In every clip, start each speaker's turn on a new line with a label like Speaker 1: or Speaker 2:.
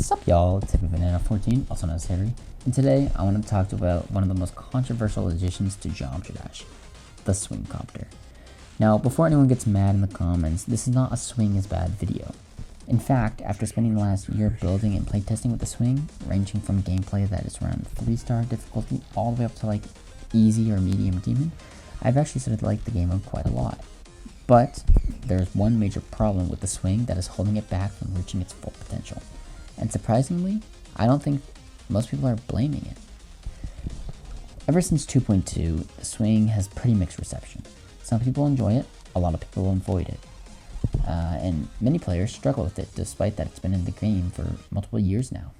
Speaker 1: What's up, y'all? It's HippieBanana14, also known as Harry, and today I want to talk about one of the most controversial additions to Geometry Dash, the Swing Copter. Now, before anyone gets mad in the comments, this is not a swing is bad video. In fact, after spending the last year building and playtesting with the swing, ranging from gameplay that is around 3-star difficulty all the way up to like easy or medium demon, I've actually started to like the game mode quite a lot. But there's one major problem with the swing that is holding it back from reaching its full potential. And surprisingly, I don't think most people are blaming it. Ever since 2.2, the swing has pretty mixed reception. Some people enjoy it, a lot of people avoid it. And many players struggle with it despite that it's been in the game for multiple years now.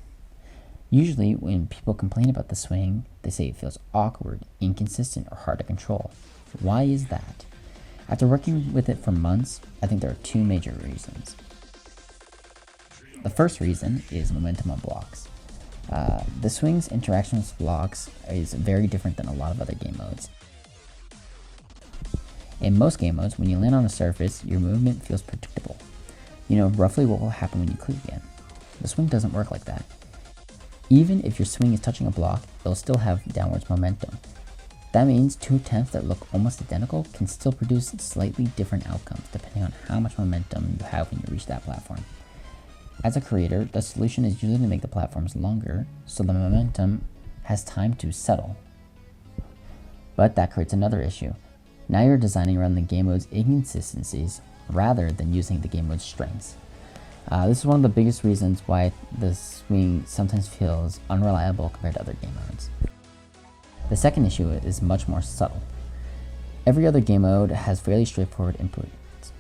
Speaker 1: Usually when people complain about the swing, they say it feels awkward, inconsistent, or hard to control. Why is that? After working with it for months, I think there are two major reasons. The first reason is momentum on blocks. The swing's interaction with blocks is very different than a lot of other game modes. In most game modes, when you land on a surface, your movement feels predictable. You know roughly what will happen when you click again. The swing doesn't work like that. Even if your swing is touching a block, it'll still have downwards momentum. That means two attempts that look almost identical can still produce slightly different outcomes depending on how much momentum you have when you reach that platform. As a creator, the solution is usually to make the platforms longer so the momentum has time to settle. But that creates another issue. Now you're designing around the game mode's inconsistencies rather than using the game mode's strengths. This is one of the biggest reasons why the swing sometimes feels unreliable compared to other game modes. The second issue is much more subtle. Every other game mode has fairly straightforward inputs.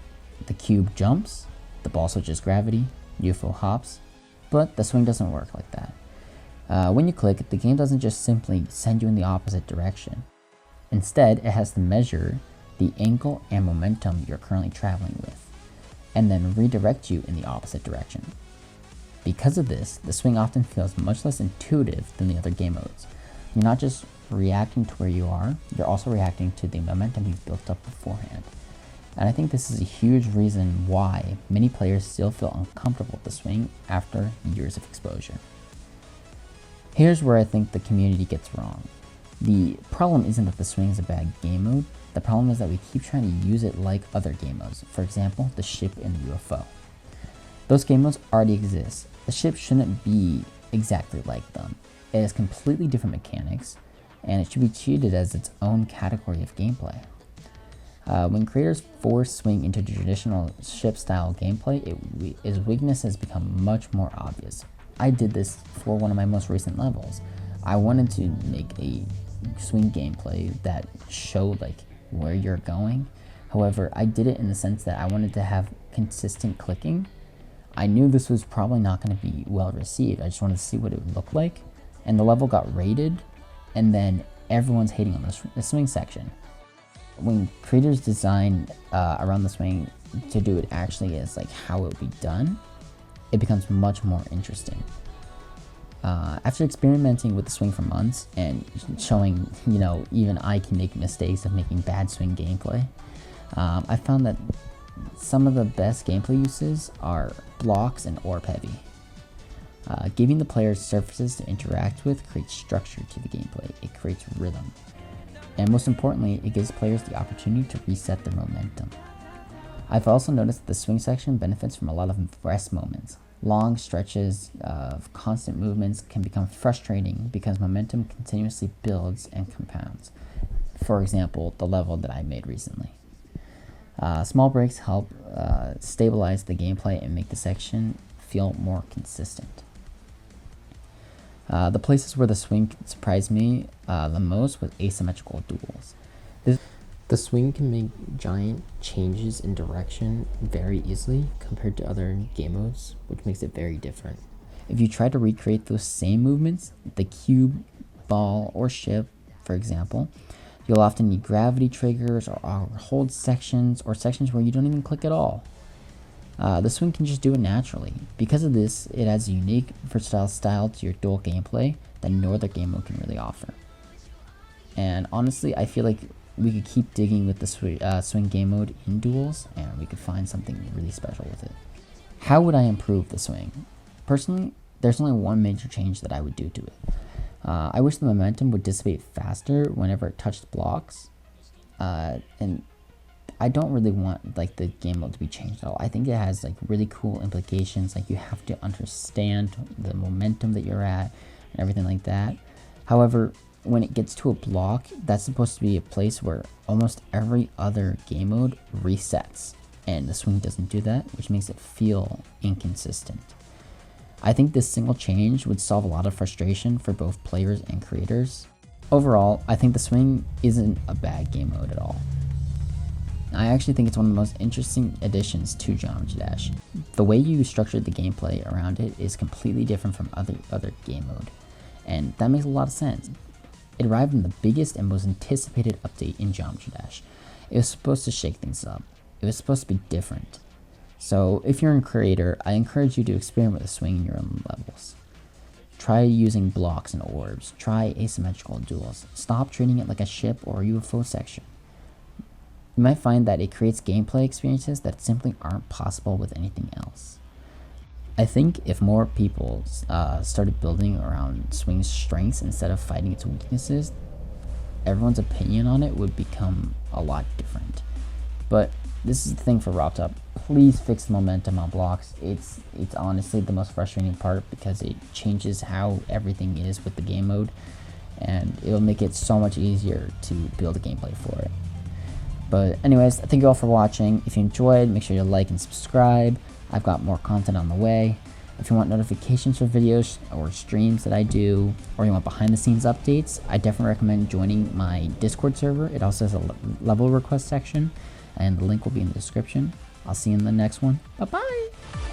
Speaker 1: The cube jumps, the ball switches gravity, UFO hops, but the swing doesn't work like that. When you click, the game doesn't just simply send you in the opposite direction. Instead, it has to measure the angle and momentum you're currently traveling with, and then redirect you in the opposite direction. Because of this, the swing often feels much less intuitive than the other game modes. You're not just reacting to where you are, you're also reacting to the momentum you've built up beforehand. And I think this is a huge reason why many players still feel uncomfortable with the swing after years of exposure. Here's where I think the community gets wrong. The problem isn't that the swing is a bad game mode, the problem is that we keep trying to use it like other game modes, for example, the ship and the UFO. Those game modes already exist. The ship shouldn't be exactly like them. It has completely different mechanics, and it should be treated as its own category of gameplay. When creators force swing into traditional ship-style gameplay, its weaknesses become much more obvious. I did this for one of my most recent levels. I wanted to make a swing gameplay that showed like where you're going. However, I did it in the sense that I wanted to have consistent clicking. I knew this was probably not going to be well received. I just wanted to see what it would look like. And the level got rated, and then everyone's hating on the swing section. When creators design around the swing to do it actually as like how it would be done, it becomes much more interesting. After experimenting with the swing for months and showing, even I can make mistakes of making bad swing gameplay, I found that some of the best gameplay uses are blocks and orb heavy. Giving the players surfaces to interact with creates structure to the gameplay. It creates rhythm. And most importantly, it gives players the opportunity to reset their momentum. I've also noticed that the swing section benefits from a lot of rest moments. Long stretches of constant movements can become frustrating because momentum continuously builds and compounds. For example, the level that I made recently. Small breaks help stabilize the gameplay and make the section feel more consistent. The places where the swing surprised me the most was asymmetrical duels. The swing can make giant changes in direction very easily compared to other game modes, which makes it very different. If you try to recreate those same movements, the cube, ball, or ship, for example, you'll often need gravity triggers or hold sections or sections where you don't even click at all. The swing can just do it naturally. Because of this, it adds a unique, versatile style to your dual gameplay that no other game mode can really offer. And honestly, I feel like we could keep digging with the swing game mode in duels, and we could find something really special with it. How would I improve the swing? Personally, there's only one major change that I would do to it. I wish the momentum would dissipate faster whenever it touched blocks, and I don't really want like the game mode to be changed at all. I think it has like really cool implications. Like you have to understand the momentum that you're at and everything like that. However, when it gets to a block, that's supposed to be a place where almost every other game mode resets, and the swing doesn't do that, which makes it feel inconsistent. I think this single change would solve a lot of frustration for both players and creators. Overall, I think the swing isn't a bad game mode at all. I actually think it's one of the most interesting additions to Geometry Dash. The way you structured the gameplay around it is completely different from other game mode, and that makes a lot of sense. It arrived in the biggest and most anticipated update in Geometry Dash. It was supposed to shake things up. It was supposed to be different. So if you're a creator, I encourage you to experiment with the swing in your own levels. Try using blocks and orbs. Try asymmetrical duels. Stop treating it like a ship or a UFO section. You might find that it creates gameplay experiences that simply aren't possible with anything else. I think if more people started building around swing's strengths instead of fighting its weaknesses, everyone's opinion on it would become a lot different. But this is the thing for RobTop. Please fix the momentum on blocks. It's honestly the most frustrating part because it changes how everything is with the game mode, and it'll make it so much easier to build a gameplay for it. But anyways, thank you all for watching. If you enjoyed, make sure you like and subscribe. I've got more content on the way. If you want notifications for videos or streams that I do, or you want behind the scenes updates, I definitely recommend joining my Discord server. It also has a level request section, and the link will be in the description. I'll see you in the next one. Bye-bye!